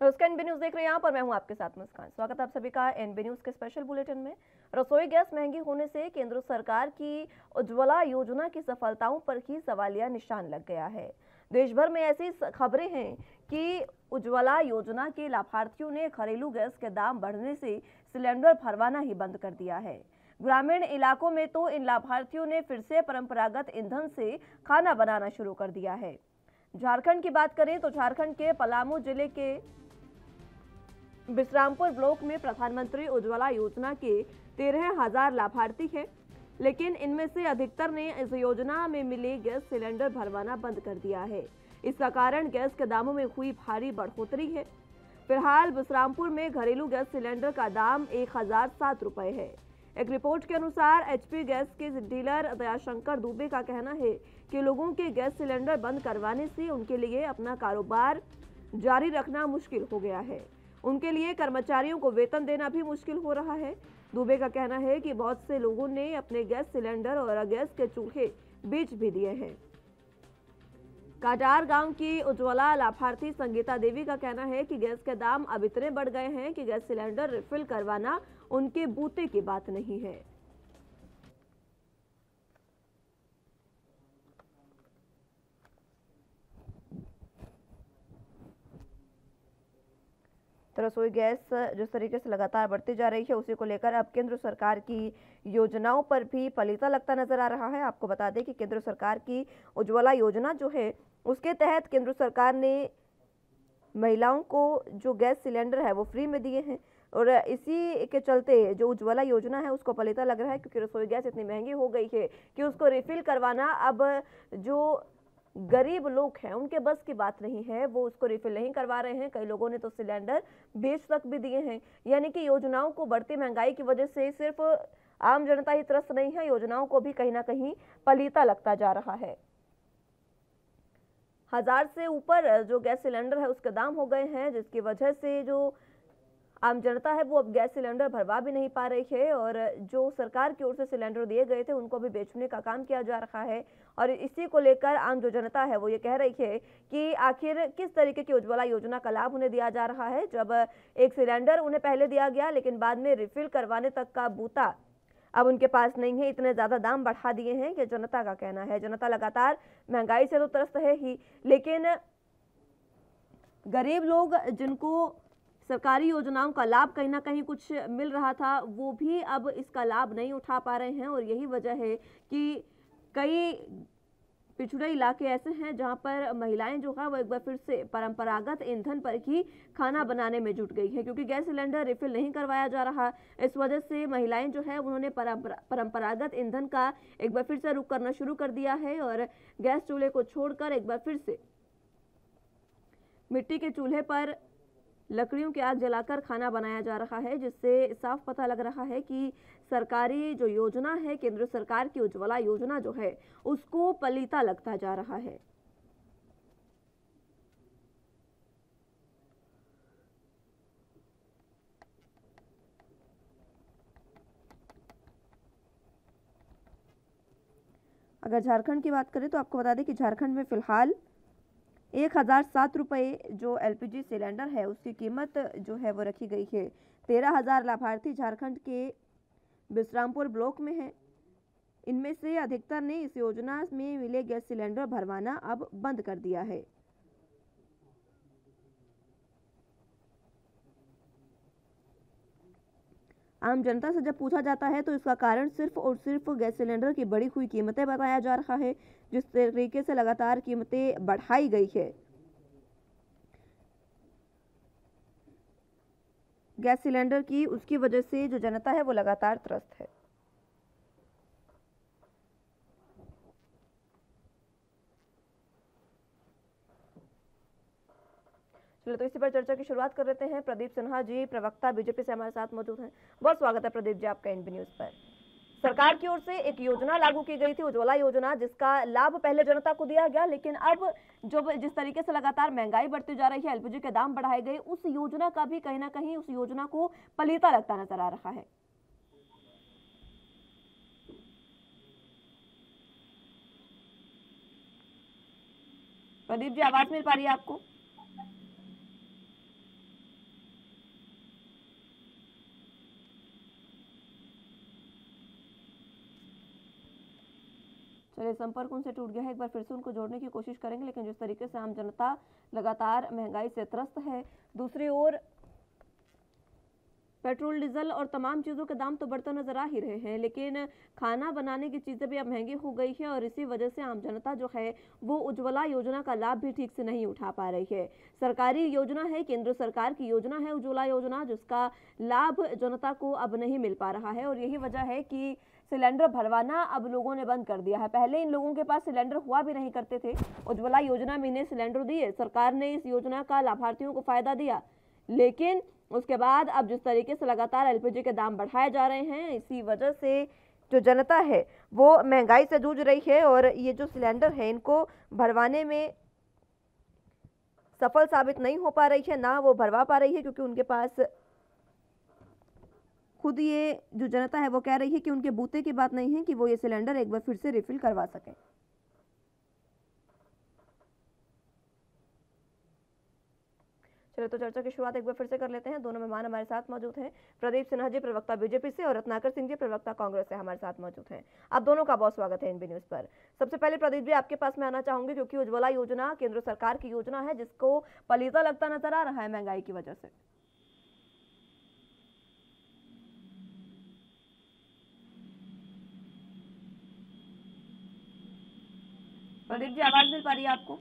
नमस्कार, NB news देख रहे हैं यहाँ पर मैं हूँ आपके साथ मुस्कान। स्वागत है आप सभी का एनबी न्यूज के स्पेशल बुलेटिन में। रसोई गैस महंगी होने से केंद्र सरकार की उज्ज्वला योजना की सफलताओं पर ही सवालिया निशान लग गया है। देश भर में ऐसी खबरें हैं कि उज्ज्वला योजना के लाभार्थियों ने घरेलू गैस के दाम बढ़ने से सिलेंडर भरवाना ही बंद कर दिया है। ग्रामीण इलाकों में तो इन लाभार्थियों ने फिर से परंपरागत ईंधन से खाना बनाना शुरू कर दिया है। झारखंड की बात करें तो झारखंड के पलामू जिले के बिश्रामपुर ब्लॉक में प्रधानमंत्री उज्ज्वला योजना के 13,000 लाभार्थी हैं, लेकिन इनमें से अधिकतर ने इस योजना में मिले गैस सिलेंडर भरवाना बंद कर दिया है। इसका कारण गैस के दामों में हुई भारी बढ़ोतरी है। फिलहाल बिश्रामपुर में घरेलू गैस सिलेंडर का दाम 1,007 रुपए है। एक रिपोर्ट के अनुसार एचपी गैस के डीलर दयाशंकर दुबे का कहना है कि लोगों के गैस सिलेंडर बंद करवाने से उनके लिए अपना कारोबार जारी रखना मुश्किल हो गया है। उनके लिए कर्मचारियों को वेतन देना भी मुश्किल हो रहा है। दुबे का कहना है कि बहुत से लोगों ने अपने गैस सिलेंडर और गैस के चूल्हे बेच भी दिए हैं। काटार गांव की उज्ज्वला लाभार्थी संगीता देवी का कहना है कि गैस के दाम अब इतने बढ़ गए हैं कि गैस सिलेंडर रिफिल करवाना उनके बूते की बात नहीं है। तो रसोई गैस जिस तरीके से लगातार बढ़ती जा रही है, उसी को लेकर अब केंद्र सरकार की योजनाओं पर भी पलीता लगता नजर आ रहा है। आपको बता दें कि केंद्र सरकार की उज्ज्वला योजना जो है, उसके तहत केंद्र सरकार ने महिलाओं को जो गैस सिलेंडर है वो फ्री में दिए हैं, और इसी के चलते जो उज्ज्वला योजना है उसको पलीता लग रहा है, क्योंकि रसोई गैस इतनी महंगी हो गई है कि उसको रिफिल करवाना अब जो गरीब लोग हैं उनके बस की बात नहीं है। वो उसको रिफिल नहीं करवा रहे हैं। कई लोगों ने तो सिलेंडर बेच तक भी दिए हैं। यानी कि योजनाओं को बढ़ती महंगाई की वजह से सिर्फ आम जनता ही त्रस्त नहीं है, योजनाओं को भी कहीं ना कहीं पलीता लगता जा रहा है। 1000 से ऊपर जो गैस सिलेंडर है उसके दाम हो गए हैं, जिसकी वजह से जो आम जनता है वो अब गैस सिलेंडर भरवा भी नहीं पा रही है, और जो सरकार की ओर से सिलेंडर दिए गए थे उनको भी बेचने का काम किया जा रहा है। और इसी को लेकर आम जो जनता है वो ये कह रही है कि आखिर किस तरीके की उज्ज्वला योजना का लाभ उन्हें दिया जा रहा है, जब एक सिलेंडर उन्हें पहले दिया गया लेकिन बाद में रिफिल करवाने तक का बूता अब उनके पास नहीं है। इतने ज्यादा दाम बढ़ा दिए हैं कि जनता का कहना है, जनता लगातार महंगाई से तो त्रस्त है ही, लेकिन गरीब लोग जिनको सरकारी योजनाओं का लाभ कहीं ना कहीं कुछ मिल रहा था, वो भी अब इसका लाभ नहीं उठा पा रहे हैं। और यही वजह है कि कई पिछड़े इलाके ऐसे हैं जहां पर महिलाएं जो है वो एक बार फिर से परंपरागत ईंधन पर ही खाना बनाने में जुट गई है, क्योंकि गैस सिलेंडर रिफिल नहीं करवाया जा रहा। इस वजह से महिलाएं जो है उन्होंने परंपरागत ईंधन का एक बार फिर से रुख करना शुरू कर दिया है, और गैस चूल्हे को छोड़कर एक बार फिर से मिट्टी के चूल्हे पर लकड़ियों की आग जलाकर खाना बनाया जा रहा है, जिससे साफ पता लग रहा है कि सरकारी जो योजना है, केंद्र सरकार की उज्ज्वला योजना जो है, उसको पलीता लगता जा रहा है। अगर झारखंड की बात करें तो आपको बता दें कि झारखंड में फिलहाल 1,007 रुपये जो एलपीजी सिलेंडर है उसकी कीमत जो है वो रखी गई है। 13,000 लाभार्थी झारखंड के बिश्रामपुर ब्लॉक में हैं। इनमें से अधिकतर ने इस योजना में मिले गैस सिलेंडर भरवाना अब बंद कर दिया है। आम जनता से जब पूछा जाता है तो इसका कारण सिर्फ और सिर्फ गैस सिलेंडर की बढ़ी हुई कीमतें बताया जा रहा है। जिस तरीके से लगातार कीमतें बढ़ाई गई है, गैस सिलेंडर की, उसकी वजह से जो जनता है वो लगातार त्रस्त है। चलिए तो इसी पर चर्चा की शुरुआत कर लेते हैं। प्रदीप सिन्हा जी, प्रवक्ता बीजेपी से हमारे साथ मौजूद हैं। बहुत स्वागत है प्रदीप जी आपका एनबी न्यूज पर। सरकार की ओर से एक योजना लागू की गई थी, उज्ज्वला योजना, जिसका लाभ पहले जनता को दिया गया, लेकिन अब जो जिस तरीके से लगातार महंगाई बढ़ती जा रही है, एलपीजी के दाम बढ़ाए गए, उस योजना का भी कहीं ना कहीं उस योजना को पलीता लगता नजर आ रहा है। प्रदीप जी, आवाज मिल पा रही है आपको? चलिए, संपर्क उनसे टूट गया है, एक बार फिर से उनको जोड़ने की कोशिश करेंगे। लेकिन जिस तरीके से आम जनता लगातार महंगाई से त्रस्त है, दूसरी ओर पेट्रोल डीजल और तमाम चीज़ों के दाम तो बढ़ते नजर आ ही रहे हैं, लेकिन खाना बनाने की चीज़ें भी अब महंगी हो गई है और इसी वजह से आम जनता जो है वो उज्ज्वला योजना का लाभ भी ठीक से नहीं उठा पा रही है। सरकारी योजना है, केंद्र सरकार की योजना है उज्ज्वला योजना, जिसका लाभ जनता को अब नहीं मिल पा रहा है और यही वजह है कि सिलेंडर भरवाना अब लोगों ने बंद कर दिया है। पहले इन लोगों के पास सिलेंडर हुआ भी नहीं करते थे। उज्ज्वला योजना में इन्हें सिलेंडर दिए, सरकार ने इस योजना का लाभार्थियों को फायदा दिया, लेकिन उसके बाद अब जिस तरीके से लगातार एलपीजी के दाम बढ़ाए जा रहे हैं, इसी वजह से जो जनता है वो महंगाई से जूझ रही है और ये जो सिलेंडर है इनको भरवाने में सफल साबित नहीं हो पा रही है, ना वो भरवा पा रही है, क्योंकि उनके पास खुद ये जो जनता है वो कह रही है कि उनके बूते की बात नहीं है कि वो ये सिलेंडर एक बार फिर से रिफिल करवा सकें। चलो, तो चर्चा की शुरुआत एक बार फिर से कर लेते हैं। दोनों मेहमान हमारे साथ मौजूद हैं। प्रदीप सिन्हा जी, प्रवक्ता बीजेपी से, और रत्नाकर सिंह जी, प्रवक्ता कांग्रेस से हमारे साथ मौजूद हैं। आप दोनों का बहुत स्वागत है एनबी न्यूज पर। सबसे पहले प्रदीप जी, आपके पास मैं आना चाहूंगी, क्योंकि उज्ज्वला योजना केंद्र सरकार की योजना है जिसको पलीता लगता नजर आ रहा है महंगाई की वजह से। प्रदीप जी, आवाज मिल पा रही है आपको?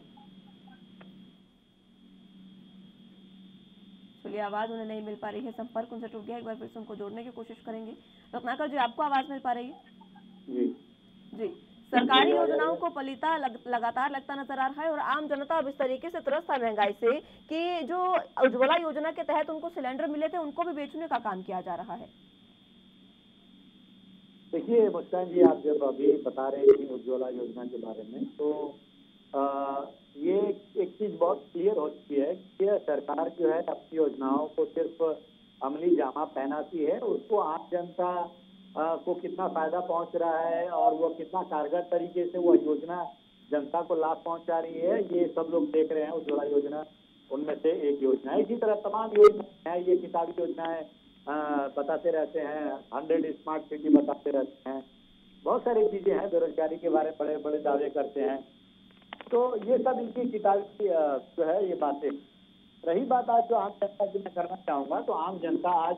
चलिए, आवाज उन्हें नहीं मिल पा रही है, संपर्क उनसे टूट गया, एक बार फिर से उनको जोड़ने की कोशिश करेंगे। रत्नाकर जी, आपको आवाज मिल पा रही है? जी, सरकारी योजनाओं को पलीता लगातार लगता नजर आ रहा है और आम जनता अब इस तरीके से त्रस्त है महंगाई से कि जो उज्ज्वला योजना के तहत उनको सिलेंडर मिले थे उनको भी बेचने का काम किया जा रहा है। देखिए मुस्कान जी, आप जब अभी बता रहे हैं उज्ज्वला योजना के बारे में, तो ये एक चीज बहुत क्लियर हो चुकी है कि सरकार जो है अपनी योजनाओं को सिर्फ अमली जामा पहनाती है, उसको आम जनता को कितना फायदा पहुंच रहा है और वो कितना कारगर तरीके से वो योजना जनता को लाभ पहुंचा रही है, ये सब लोग देख रहे हैं। उज्ज्वला योजना उनमें से एक योजना है। इसी तरह तमाम योजना है, ये किताबी योजनाएं बताते रहते हैं, 100 स्मार्ट सिटी बताते रहते हैं, बहुत सारी चीजें हैं, बेरोजगारी के बारे में बड़े बड़े दावे करते हैं। तो ये सब इनकी किताब की जो है ये बातें। रही बात आज जो आम जनता की मैं करना चाहूंगा, तो आम जनता आज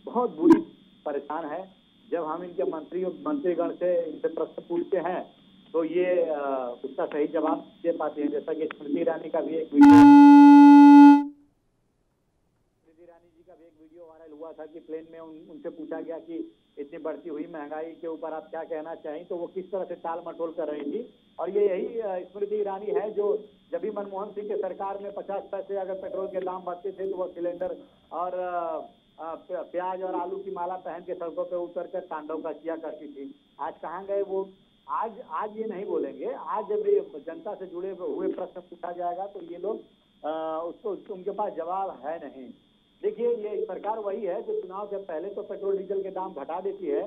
बहुत बुरी परेशान है। जब हम इनके मंत्रीगण से इनसे प्रश्न पूछते हैं तो ये उसका सही जवाब दे पाते हैं। जैसा कि स्मृति ईरानी का भी एक वीडियो वायरल हुआ था कि प्लेन में उनसे पूछा गया कि इतनी बढ़ती हुई महंगाई के ऊपर आप क्या कहना चाहें, तो वो किस तरह से टाल मटोल कर रही थी। और ये यही स्मृति ईरानी है जो जब भी मनमोहन सिंह के सरकार में 50 पैसे अगर पेट्रोल के दाम बढ़ते थे तो वो सिलेंडर और प्याज और आलू की माला पहन के सड़कों पे उतर कर तांडव का किया करती थी। आज कहाँ गए वो? आज ये नहीं बोलेंगे। आज जब ये जनता से जुड़े हुए प्रश्न पूछा जाएगा तो ये लोग उनके पास जवाब है नहीं। देखिए, ये सरकार वही है जो चुनाव से पहले तो पेट्रोल डीजल के दाम घटा देती है,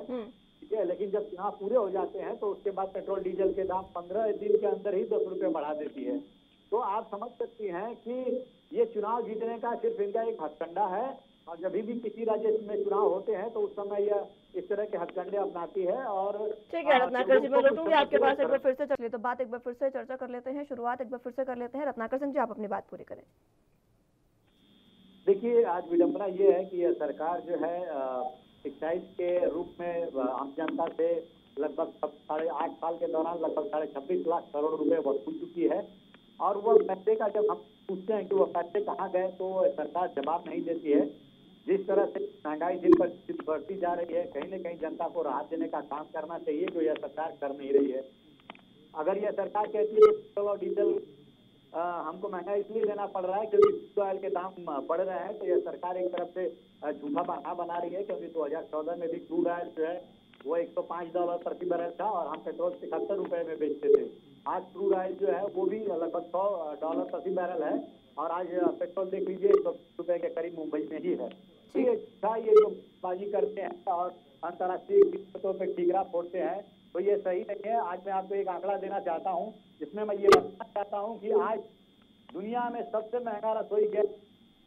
ठीक है, लेकिन जब चुनाव पूरे हो जाते हैं तो उसके बाद पेट्रोल डीजल के दाम 15 दिन के अंदर ही 10 रुपए बढ़ा देती है। तो आप समझ सकती हैं कि ये चुनाव जीतने का सिर्फ इनका एक हथकंडा है, और जब भी किसी राज्य में चुनाव होते हैं तो उस समय यह इस तरह के हथकंडे अपनाती है। और ठीक है रत्नाकर जी, मैं लौटूंगी आपके पास एक बार फिर से। चलिए, तो बात एक बार फिर से चर्चा कर लेते हैं, शुरुआत एक बार फिर से कर लेते हैं। रत्नाकर सिंह जी, आप अपनी बात पूरी करें। देखिए, आज विडंबना ये है कि यह सरकार जो है एक्साइज के रूप में आम जनता से लगभग 8.5 साल के दौरान लगभग 26.5 लाख करोड़ रुपए वसूल चुकी है। और वो पैसे का जब हम पूछते हैं कि वो पैसे कहाँ गए तो सरकार जवाब नहीं देती है। जिस तरह से महंगाई दिन पर बढ़ती जा रही है, कहीं न कहीं जनता को राहत देने का काम करना चाहिए, जो यह सरकार कर नहीं रही है। अगर यह सरकार कहती है पेट्रोल और डीजल हमको महंगा इसलिए देना पड़ रहा है क्योंकि क्रूड ऑयल के दाम बढ़ रहे हैं, तो यह सरकार एक तरफ से झूठा बहाना बना रही है। क्योंकि 2014 में भी क्रूड ऑयल जो है वो $105 प्रति बैरल था और हम पेट्रोल 71 रुपए में बेचते थे। आज क्रूड ऑयल जो है वो भी लगभग $100 प्रति बैरल है और आज पेट्रोल देख लीजिए 100 रुपए के करीब मुंबई में ही है। ये जो बाजी करते हैं और अंतर्राष्ट्रीय कीमतों पर ठीकरा फोड़ते हैं, तो ये सही नहीं है। आज मैं आपको एक आंकड़ा देना चाहता हूँ जिसमें मैं ये बताना चाहता हूँ कि आज दुनिया में सबसे महंगा रसोई गैस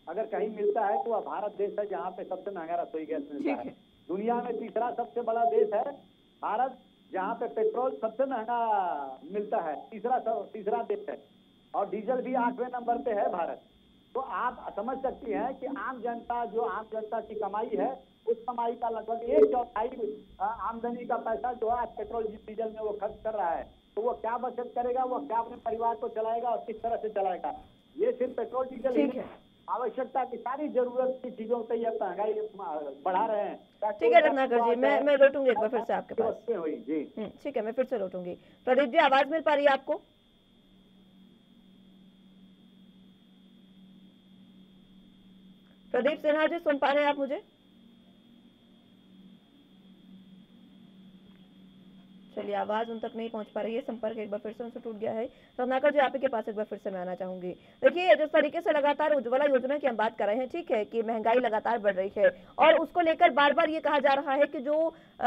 अगर कहीं मिलता है तो वह भारत देश है, जहाँ पे सबसे महंगा रसोई गैस मिलता है। दुनिया में तीसरा सबसे बड़ा देश है भारत, जहाँ पे पेट्रोल सबसे महंगा मिलता है, तीसरा देश है, और डीजल भी 8वें नंबर पे है भारत। तो आप समझ सकती हैं कि आम जनता की कमाई है, उस कमाई का लगभग 1/4 आमदनी का पैसा जो है आज पेट्रोल डीजल में वो खर्च कर रहा है। तो वो क्या बचत करेगा, वो क्या अपने परिवार को चलाएगा और किस तरह से चलाएगा? ये सिर्फ पेट्रोल डीजल ही ठीक है, आवश्यकता की सारी जरूरत की चीजों पे ये महंगाई बढ़ा रहे हैं। ठीक है रत्नाकर जी, मैं लौटूंगी एक बार फिर से आपके पास। हुई जी। ठीक है, मैं फिर से लौटूंगी। प्रदीप जी, आवाज मिल पा रही है आपको? प्रदीप सिन्हा जी, सुन पा रहे हैं आप मुझे? चलिए, आवाज उन तक नहीं पहुंच पा रही है, संपर्क एक बार फिर से उनसे टूट गया है। रत्नाकर जी, आप ही के पास एक बार फिर से मैं आना चाहूंगी। देखिए, जिस तरीके से लगातार उज्ज्वला योजना की हम बात कर रहे हैं, ठीक है कि महंगाई लगातार बढ़ रही है और उसको लेकर बार बार ये कहा जा रहा है कि जो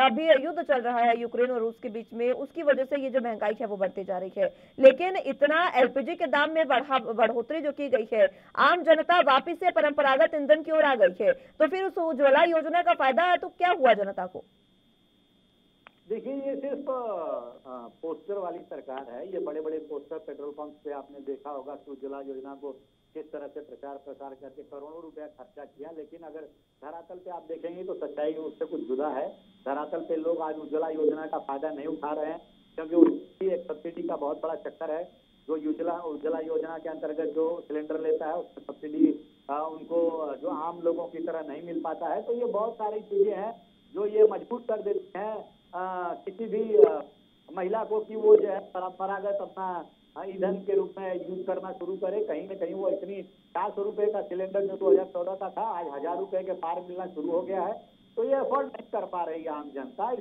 अभी युद्ध चल रहा है यूक्रेन और रूस के बीच में, उसकी वजह से ये जो महंगाई है वो बढ़ती जा रही है। लेकिन इतना एलपीजी के दाम में बढ़ोतरी जो की गई है, आम जनता वापिस से परंपरागत ईंधन की ओर आ गई है, तो फिर उस उज्ज्वला योजना का फायदा तो क्या हुआ जनता को? देखिए, ये सिर्फ पोस्टर वाली सरकार है। ये बड़े बड़े पोस्टर पेट्रोल पंप पे आपने देखा होगा कि उज्ज्वला योजना को किस तरह से प्रचार प्रसार करके करोड़ों रुपया खर्चा किया, लेकिन अगर धरातल पे आप देखेंगे तो सच्चाई उससे कुछ जुदा है। धरातल पे लोग आज उज्ज्वला योजना का फायदा नहीं उठा रहे हैं, क्योंकि उसकी एक सब्सिडी का बहुत बड़ा चक्कर है। जो उज्ज्वला योजना के अंतर्गत जो सिलेंडर लेता है उसकी सब्सिडी उनको जो आम लोगों की तरह नहीं मिल पाता है। तो ये बहुत सारी चीजें हैं जो ये मजबूर कर देती हैं किसी भी महिला को कि वो जो है परंपरागत अपना ईंधन के रूप में यूज करना शुरू करे। कहीं न कहीं वो इतनी 400 रुपए का सिलेंडर जो 2014 का था, आज 1000 रुपए के पार मिलना शुरू हो गया है। तो ये अफोर्ड नहीं कर पा रही है आम जनता।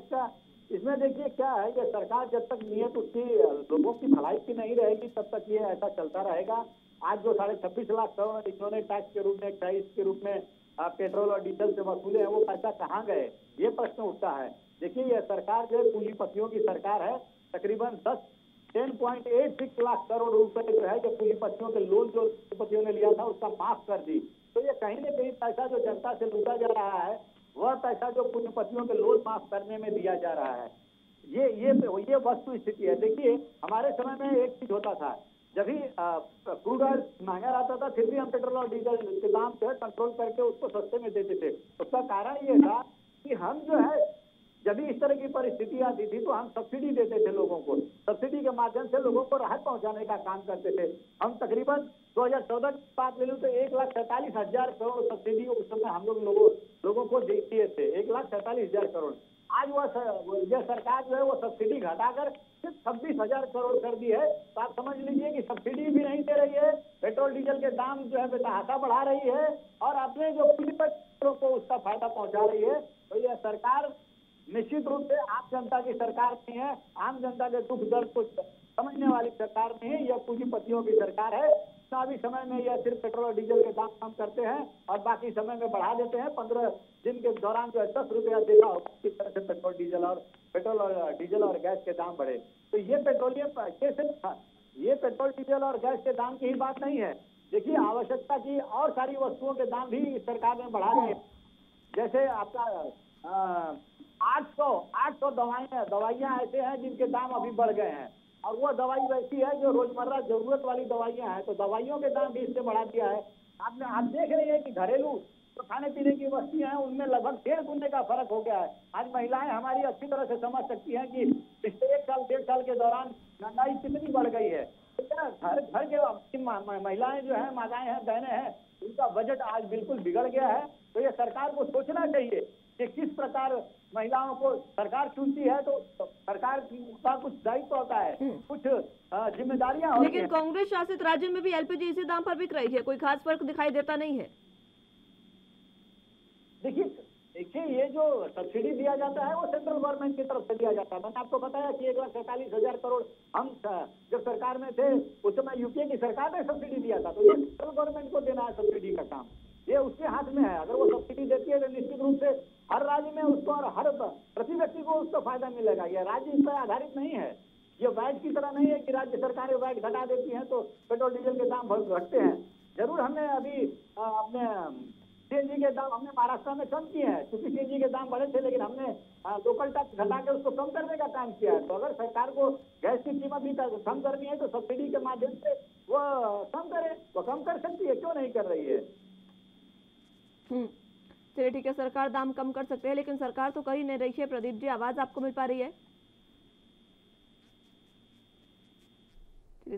इसमें देखिए क्या है कि सरकार जब तक नियत उसकी लोगों की भलाई की नहीं रहेगी, तब तक ये ऐसा चलता रहेगा। आज जो 26.5 लाख करोड़ इन्होंने टैक्स के रूप में, एक्साइज के रूप में पेट्रोल और डीजल से वसूले हैं, वो पैसा कहाँ गए, ये प्रश्न उठता है। देखिए, यह सरकार जो है पूंजीपतियों की सरकार है। तकरीबन 10.86 लाख करोड़ रुपए जो है जो पूंजीपतियों के लोन जो पूंजीपतियों ने लिया था उसका माफ कर दी। तो ये कहीं न कहीं पैसा जो जनता से लूटा जा रहा है, वह पैसा जो पूंजीपतियों के लोन माफ करने में दिया जा रहा है, ये वस्तु स्थिति है। देखिए, हमारे समय में एक चीज होता था, जब भी क्रूड ऑयल महंगा रहता था, फिर भी हम पेट्रोल और डीजल के दाम जो है कंट्रोल करके उसको सस्ते में देते थे। उसका कारण ये था कि हम जो है जब भी इस तरह की परिस्थिति आती थी तो हम सब्सिडी देते थे लोगों को। सब्सिडी के माध्यम से लोगों को राहत पहुंचाने का काम करते थे। हम तकरीबन 2014 की बात ले लूं तो 1,47,000 करोड़ सब्सिडी उस समय हम लोगों को दिए थे, 1,47,000 करोड़। आज यह सरकार जो है वो सब्सिडी घटाकर सिर्फ 26,000 करोड़ कर दी है। तो आप समझ लीजिए कि सब्सिडी भी नहीं दे रही है, पेट्रोल डीजल के दाम जो है बेतहाशा बढ़ा रही है और अपने जो पूंजीपतियों को उसका फायदा पहुंचा रही है। तो यह सरकार निश्चित रूप से आम जनता की सरकार नहीं है, आम जनता के दुख दर्द को समझने वाली सरकार नहीं है, यह पूंजीपतियों की सरकार है। चुनावी समय में यह सिर्फ पेट्रोल और डीजल के दाम कम करते हैं और बाकी समय में बढ़ा देते हैं। 15 दिन के दौरान जो है 10 रुपया देखा होगा किस तरह से पेट्रोल डीजल और गैस के दाम बढ़े। तो ये पेट्रोल डीजल और गैस के दाम की ही बात नहीं है। देखिए, आवश्यकता की और सारी वस्तुओं के दाम भी इस सरकार ने बढ़ा दिए। जैसे आपका 800 दवाइयां ऐसे हैं जिनके दाम अभी बढ़ गए हैं, और वो दवाई वैसी है जो रोजमर्रा जरूरत वाली दवाइयां हैं, तो दवाइयों के दाम भी इससे बढ़ा दिया है। आप देख रहे हैं कि घरेलू जो खाने पीने की वस्तुएं हैं उनमें लगभग 1.5 गुने का फर्क हो गया है। आज महिलाएं हमारी अच्छी तरह से समझ सकती हैं कि पिछले 1 साल के दौरान महंगाई कितनी बढ़ गई है। घर के महिलाएं जो है, माताएं हैं, बहनें हैं, उनका बजट आज बिल्कुल बिगड़ गया है। तो ये सरकार को सोचना चाहिए कि किस प्रकार महिलाओं को सरकार चुनती है, तो सरकार का कुछ दायित्व होता है, कुछ जिम्मेदारियां होती हैं। लेकिन कांग्रेस शासित राज्य में भी एलपीजी इसी दाम पर बिक रही है, कोई खास फर्क दिखाई देता नहीं है। देखिए, ये जो सब्सिडी दिया जाता है वो सेंट्रल गवर्नमेंट की तरफ से दिया जाता है। मैंने आपको बताया कि 1,47,000 करोड़ हम जब सरकार में थे उस समय यूपीए की सरकार ने सब्सिडी दिया था। तो ये सेंट्रल गवर्नमेंट को देना है सब्सिडी का काम, ये उसके हाथ में है। अगर वो सब्सिडी देती है तो निश्चित रूप से हर राज्य में उसको और हर प्रति व्यक्ति को उसका फायदा मिलेगा। यह राज्य इस पर आधारित नहीं है, ये वैट की तरह नहीं है कि राज्य सरकारें वैट घटा देती हैं तो पेट्रोल डीजल के दाम बहुत घटते हैं। जरूर हमने अभी अपने सीएनजी के दाम हमने महाराष्ट्र में कम किए हैं, क्योंकि सीएनजी के दाम बढ़े थे, लेकिन हमने लोकल टैक्स घटा के उसको कम करने का काम किया है। तो अगर सरकार को गैस की कीमत भी कम करनी है तो सब्सिडी के माध्यम से वो कम करे, वो कम कर सकती है, क्यों नहीं कर रही है। चलिए ठीक है, सरकार दाम कम कर सकते हैं, लेकिन सरकार तो कर ही नहीं रही है। प्रदीप जी, आवाज आपको मिल पा रही है?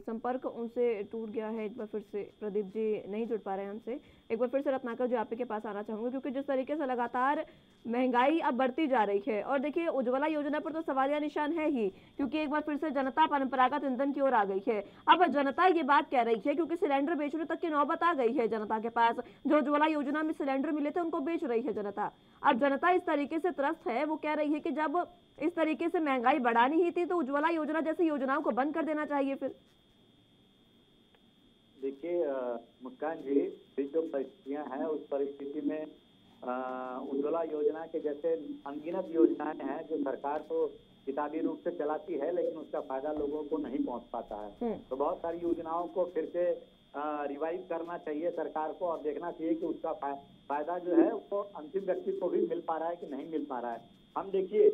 संपर्क उनसे टूट गया है। एक बार फिर से प्रदीप जी नहीं जुड़ पा रहे हैं हमसे। एक बार फिर से रत्नाकर जी आपके पास आना चाहूंगी, क्योंकि जिस तरीके से लगातार महंगाई अब बढ़ती जा रही है, और देखिए उज्ज्वला योजना पर तो सवालिया निशान है ही, क्योंकि एक बार फिर से जनता परंपरागत ईंधन की ओर आ गई है। अब जनता ये बात कह रही है, क्योंकि सिलेंडर बेचने तक की नौबत आ गई है जनता के पास। जो उज्ज्वला योजना में सिलेंडर मिले थे उनको बेच रही है जनता। अब जनता इस तरीके से त्रस्त है, वो कह रही है कि जब इस तरीके से महंगाई बढ़ानी ही थी तो उज्ज्वला योजना जैसी योजनाओं को बंद कर देना चाहिए। फिर देखिए मुस्कान जी, जो परिस्थितियां हैं उस परिस्थिति में उज्ज्वला योजना के जैसे अनगिनत योजनाएं हैं जो सरकार तो किताबी रूप से चलाती है, लेकिन उसका फायदा लोगों को नहीं पहुंच पाता है। तो बहुत सारी योजनाओं को फिर से रिवाइव करना चाहिए सरकार को, और देखना चाहिए कि उसका फायदा जो है वो अंतिम व्यक्ति को भी मिल पा रहा है कि नहीं मिल पा रहा है। हम देखिए,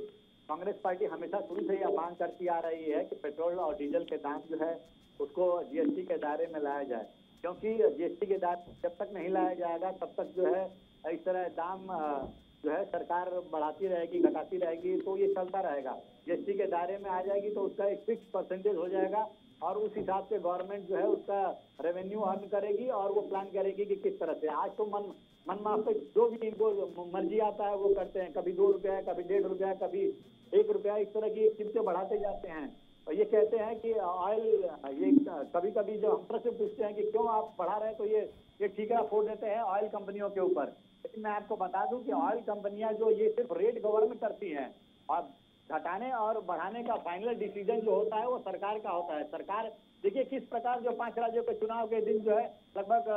कांग्रेस पार्टी हमेशा शुरू से यह मांग करती आ रही है कि पेट्रोल और डीजल के दाम जो है उसको जीएसटी के दायरे में लाया जाए, क्योंकि जीएसटी के दायरे जब तक नहीं लाया जाएगा तब तक जो है इस तरह दाम जो है सरकार बढ़ाती रहेगी, घटाती रहेगी, तो ये चलता रहेगा। जीएसटी के दायरे में आ जाएगी तो उसका एक फिक्स परसेंटेज हो जाएगा, और उस हिसाब से गवर्नमेंट जो है उसका रेवेन्यू अर्न करेगी, और वो प्लान करेगी कि किस तरह से। आज तो मन माफ जो भी इनको मर्जी आता है वो करते हैं, कभी 2 रुपया, कभी 1.5 रुपया, कभी 1 रुपया, इस तरह की कीमतें बढ़ाते जाते हैं। और ये कहते हैं कि ऑयल, ये कभी कभी जो हम प्रश्न पूछते हैं कि क्यों आप बढ़ा रहे हैं, तो ये ठीकरा फोड़ देते हैं ऑयल कंपनियों के ऊपर। लेकिन मैं आपको बता दूं कि ऑयल कंपनियां जो ये सिर्फ रेट गवर्नमेंट करती हैं, और घटाने और बढ़ाने का फाइनल डिसीजन जो होता है वो सरकार का होता है। सरकार देखिए किस प्रकार जो 5 राज्यों के चुनाव के दिन जो है लगभग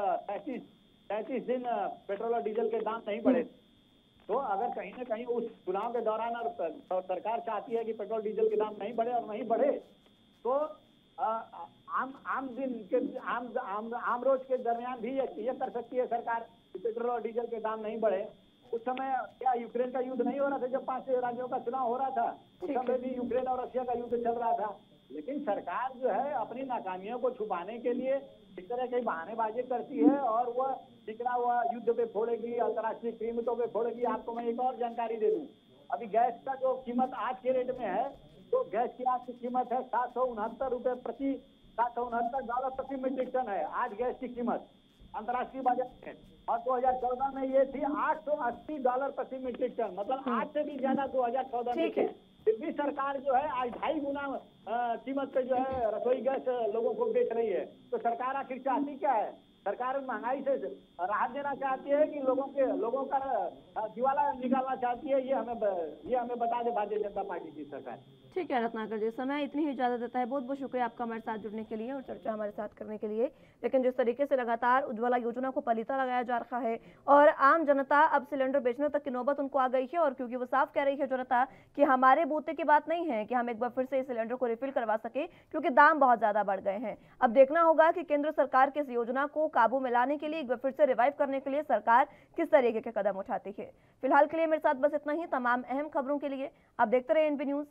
33 दिन पेट्रोल और डीजल के दाम नहीं बढ़े। तो अगर कहीं ना कहीं उस चुनाव के दौरान और सरकार चाहती है कि पेट्रोल डीजल के दाम नहीं बढ़े और नहीं बढ़े, तो आम रोज के दरमियान भी ये कर सकती है सरकार कि पेट्रोल और डीजल के दाम नहीं बढ़े। उस समय क्या यूक्रेन का युद्ध नहीं हो रहा था जब 5 राज्यों का चुनाव हो रहा था? उस समय भी यूक्रेन और रशिया का युद्ध चल रहा था। लेकिन सरकार जो है अपनी नाकामियों को छुपाने के लिए इस तरह की बहानेबाजी करती है, और वह टिकरा हुआ युद्ध पे फोड़ेगी, अंतर्राष्ट्रीय कीमतों पे फोड़ेगी। आपको मैं एक और जानकारी दे दूं, अभी गैस का जो कीमत आज के रेट में है, तो गैस की आज की कीमत है $769 प्रति मीट्रिक टन है आज गैस की कीमत अंतर्राष्ट्रीय बाजार में। और 2014 में ये थी $880 प्रति मीट्रिक टन, मतलब आज से भी ज्यादा 2014 में थी। फिर भी सरकार जो है आज 2.5 गुना कीमत पे जो है रसोई गैस लोगों को बेच रही है। तो सरकार आखिर चाहती क्या है? सरकार महंगाई से राहत देना चाहती है कि लोगों का दिवाला निकालना चाहती है? ये हमें बता दे भारतीय जनता पार्टी की सरकार। ठीक है रत्नाकर जी, समय इतनी ही इजाजत देता है। बहुत बहुत शुक्रिया आपका हमारे साथ जुड़ने के लिए और चर्चा हमारे साथ करने के लिए। लेकिन जिस तरीके से लगातार उज्ज्वला योजना को पलीता लगाया जा रहा है और आम जनता अब सिलेंडर बेचने तक की नौबत उनको आ गई है, और क्योंकि वो साफ कह रही है जनता कि हमारे बूते की बात नहीं है कि हम एक बार फिर से इस सिलेंडर को रिफिल करवा सके, क्योंकि दाम बहुत ज्यादा बढ़ गए हैं। अब देखना होगा कि केंद्र सरकार की इस योजना को काबू में लाने के लिए एक बार फिर से रिवाइव करने के लिए सरकार किस तरीके के कदम उठाती है। फिलहाल के लिए मेरे साथ बस इतना ही। तमाम अहम खबरों के लिए आप देखते रहिए एनबी न्यूज।